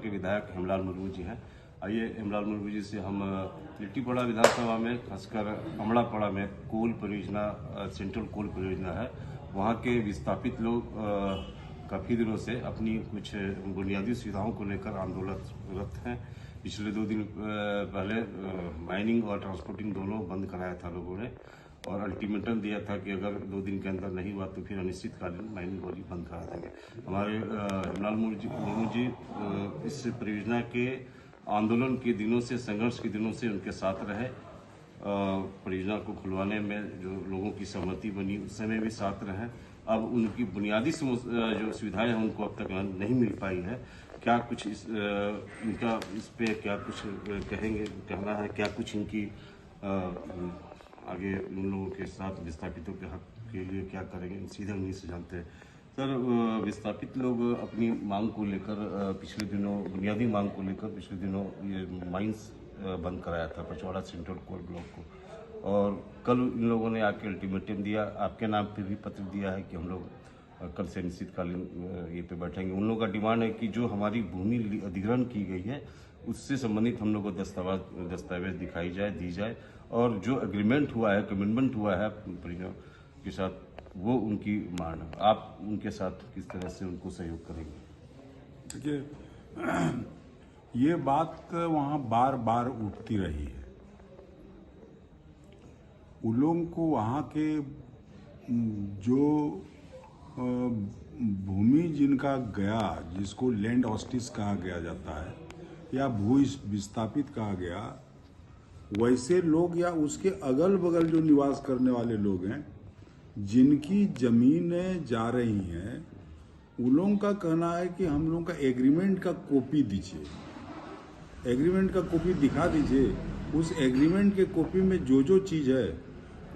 के विधायक हेमलाल मुर्मू जी हैं। आइए हेमलाल मुर्मू जी से हम लिट्टीपाड़ा विधानसभा में खासकर अमड़ापाड़ा में कोल परियोजना, सेंट्रल कोल परियोजना है, वहाँ के विस्थापित लोग काफ़ी दिनों से अपनी कुछ बुनियादी सुविधाओं को लेकर आंदोलनरत हैं। पिछले 2 दिन पहले माइनिंग और ट्रांसपोर्टिंग दोनों बंद कराया था लोगों ने, और अल्टीमेटम दिया था कि अगर 2 दिन के अंदर नहीं हुआ तो फिर अनिश्चितकालीन माइनिंग और बंद करा देंगे। हमारे हेमलाल मुर्मू जी इस परियोजना के आंदोलन के दिनों से, संघर्ष के दिनों से उनके साथ रहे। परियोजना को खुलवाने में जो लोगों की सहमति बनी उस समय भी साथ रहे। अब उनकी बुनियादी जो सुविधाएं हैं उनको अब तक नहीं मिल पाई है। क्या कुछ इनका इस पे क्या कुछ कहना है, क्या कुछ इनकी आगे उन लोगों के साथ विस्थापितों के हक के लिए क्या करेंगे, सीधे उन्हीं से जानते हैं। सर, विस्थापित लोग अपनी मांग को लेकर पिछले दिनों, बुनियादी मांग को लेकर पिछले दिनों ये माइंस बंद कराया था पचौड़ा सेंट्रल कोल ब्लॉक को, और कल इन लोगों ने आके अल्टीमेटम दिया, आपके नाम पे भी पत्र दिया है कि हम लोग कल से अनिश्चितकालीन ये पे बैठेंगे। उन लोगों का डिमांड है कि जो हमारी भूमि अधिग्रहण की गई है उससे संबंधित हम लोग को दस्तावेज दिखाई जाए, दी जाए, और जो एग्रीमेंट हुआ है, कमिटमेंट हुआ है परिजनों के साथ, वो उनकी मांग है। आप उनके साथ किस तरह से उनको सहयोग करेंगे? देखिए, ये बात वहाँ बार बार उठती रही है। उन लोगों को वहाँ के जो भूमि जिनका गया, जिसको लैंड हॉस्टिस कहा गया जाता है या भू विस्थापित कहा गया, वैसे लोग या उसके अगल बगल जो निवास करने वाले लोग हैं जिनकी जमीनें जा रही हैं, उन लोगों का कहना है कि हम लोगों का एग्रीमेंट का कॉपी दीजिए, एग्रीमेंट का कॉपी दिखा दीजिए। उस एग्रीमेंट के कॉपी में जो जो चीज़ है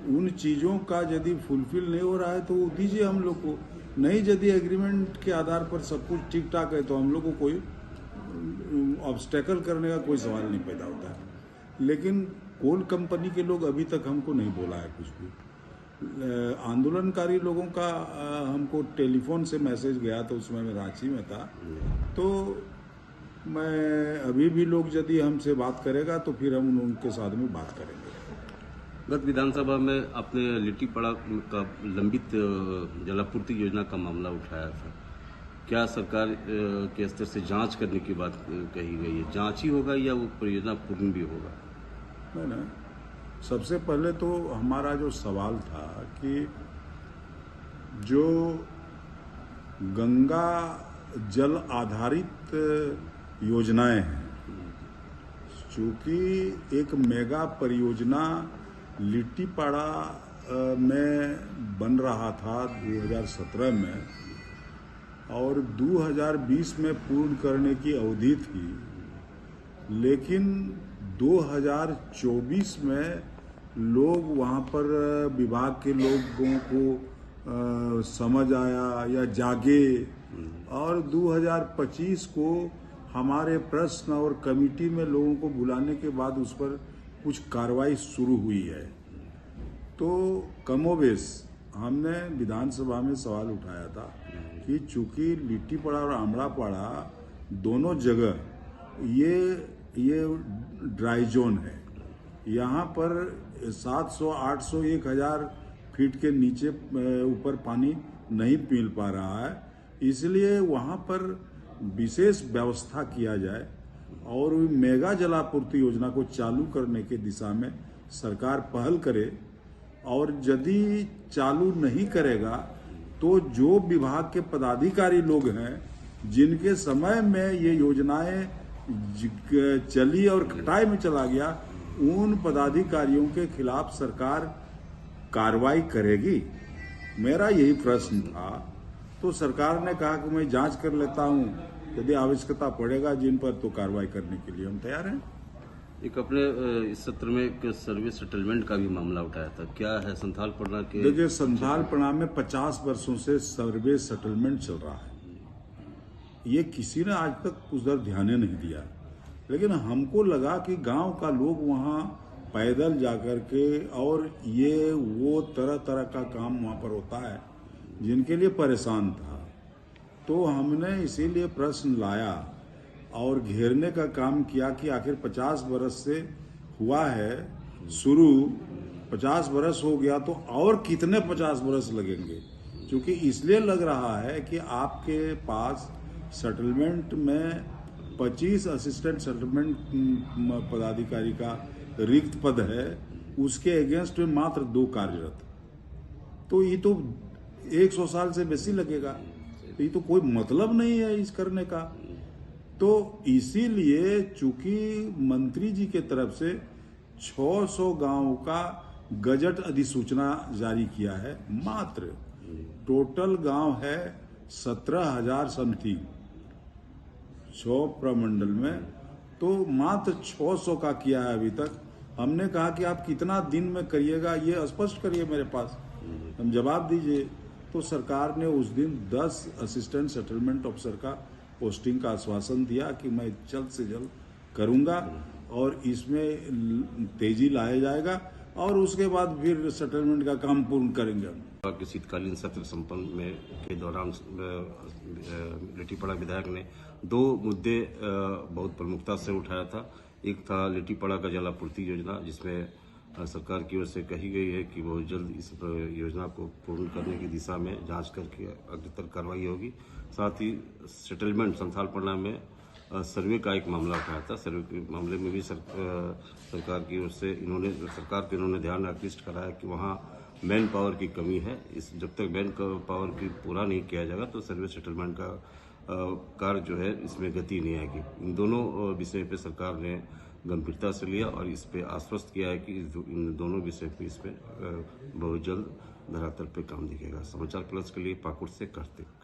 उन चीज़ों का यदि फुलफिल नहीं हो रहा है तो वो दीजिए हम लोग को। नहीं, यदि एग्रीमेंट के आधार पर सब कुछ ठीक ठाक है तो हम लोग को कोई ऑब्स्टेकल करने का कोई सवाल नहीं पैदा होता है। लेकिन कोल कंपनी के लोग अभी तक हमको नहीं बोला है कुछ भी। आंदोलनकारी लोगों का हमको टेलीफोन से मैसेज गया, तो उसमें मैं रांची में था, तो मैं अभी भी लोग यदि हमसे बात करेगा तो फिर हम उनके साथ में बात करेंगे। गत विधानसभा में आपने लिट्टीपाड़ा का लंबित जलापूर्ति योजना का मामला उठाया था। क्या सरकार के स्तर से जांच करने की बात कही गई है? जांच ही होगा या वो परियोजना पूर्ण भी होगा? नहीं, सबसे पहले तो हमारा जो सवाल था कि जो गंगा जल आधारित योजनाएं हैं, चूँकि एक मेगा परियोजना लिट्टीपाड़ा में बन रहा था 2017 में, और 2020 में पूर्ण करने की अवधि थी, लेकिन 2024 में लोग वहाँ पर विभाग के लोगों को समझ आया या जागे, और 2025 को हमारे प्रश्न और कमेटी में लोगों को बुलाने के बाद उस पर कुछ कार्रवाई शुरू हुई है। तो कमोबेश हमने विधानसभा में सवाल उठाया था कि चूंकि लिट्टीपाड़ा और अमड़ापाड़ा दोनों जगह ये ड्राई जोन है, यहाँ पर 700, 800, 1000 फीट के नीचे ऊपर पानी नहीं मिल पा रहा है, इसलिए वहाँ पर विशेष व्यवस्था किया जाए और मेगा जलापूर्ति योजना को चालू करने के दिशा में सरकार पहल करे। और यदि चालू नहीं करेगा तो जो विभाग के पदाधिकारी लोग हैं जिनके समय में ये योजनाएं चली और खटाई में चला गया, उन पदाधिकारियों के खिलाफ सरकार कार्रवाई करेगी। मेरा यही प्रश्न था। तो सरकार ने कहा कि मैं जांच कर लेता हूं, यदि आवश्यकता पड़ेगा जिन पर तो कार्रवाई करने के लिए हम तैयार हैं। एक अपने इस सत्र में एक सर्वे सेटलमेंट का भी मामला उठाया था, क्या है संथालपना के? देखिए, संथालपना में 50 वर्षों से सर्वे सेटलमेंट चल रहा है। ये किसी ने आज तक उधर ध्यान नहीं दिया, लेकिन हमको लगा कि गांव का लोग वहाँ पैदल जाकर के, और ये वो तरह तरह का काम वहाँ पर होता है जिनके लिए परेशान था, तो हमने इसीलिए प्रश्न लाया और घेरने का काम किया कि आखिर 50 बरस से हुआ है शुरू, 50 बरस हो गया तो और कितने 50 बरस लगेंगे। क्योंकि इसलिए लग रहा है कि आपके पास सेटलमेंट में 25 असिस्टेंट सेटलमेंट पदाधिकारी का रिक्त पद है, उसके अगेंस्ट में मात्र 2 कार्यरत, तो ये तो 100 साल से बेसी लगेगा। तो ये तो कोई मतलब नहीं है इस करने का। तो इसीलिए चूंकि मंत्री जी के तरफ से 600 गांवों का गजट अधिसूचना जारी किया है, मात्र टोटल गांव है 17,000 समथिंग 6 प्रमंडल में, तो मात्र 600 का किया है अभी तक। हमने कहा कि आप कितना दिन में करिएगा ये स्पष्ट करिए, मेरे पास हम जवाब दीजिए। तो सरकार ने उस दिन 10 असिस्टेंट सेटलमेंट ऑफिसर का पोस्टिंग का आश्वासन दिया कि मैं जल्द से जल्द करूंगा और इसमें तेजी लाया जाएगा और उसके बाद फिर सेटलमेंट का काम पूर्ण करेंगे हम। के शीतकालीन सत्र संपन्न में के दौरान लिट्टीपड़ा विधायक ने 2 मुद्दे बहुत प्रमुखता से उठाया था। एक था लिट्टीपड़ा का जलापूर्ति योजना, जिसमें सरकार की ओर से कही गई है कि बहुत जल्द इस योजना को पूर्ण करने की दिशा में जांच करके अग्रतर कार्रवाई होगी। साथ ही सेटलमेंट संथालपड़ा में सर्वे का एक मामला उठाया था। सर्वे के मामले में भी सरकार की ओर से इन्होंने ध्यान आकृष्ट कराया कि वहाँ मैन पावर की कमी है। जब तक मैन पावर की पूरा नहीं किया जाएगा तो सर्वे सेटलमेंट का कार्य जो है इसमें गति नहीं आएगी। इन दोनों विषय पे सरकार ने गंभीरता से लिया और इस पे आश्वस्त किया है कि इन दोनों विषय पे इसमें बहुत जल्द धरातल पे काम दिखेगा। समाचार प्लस के लिए पाकुड़ से कार्तिक।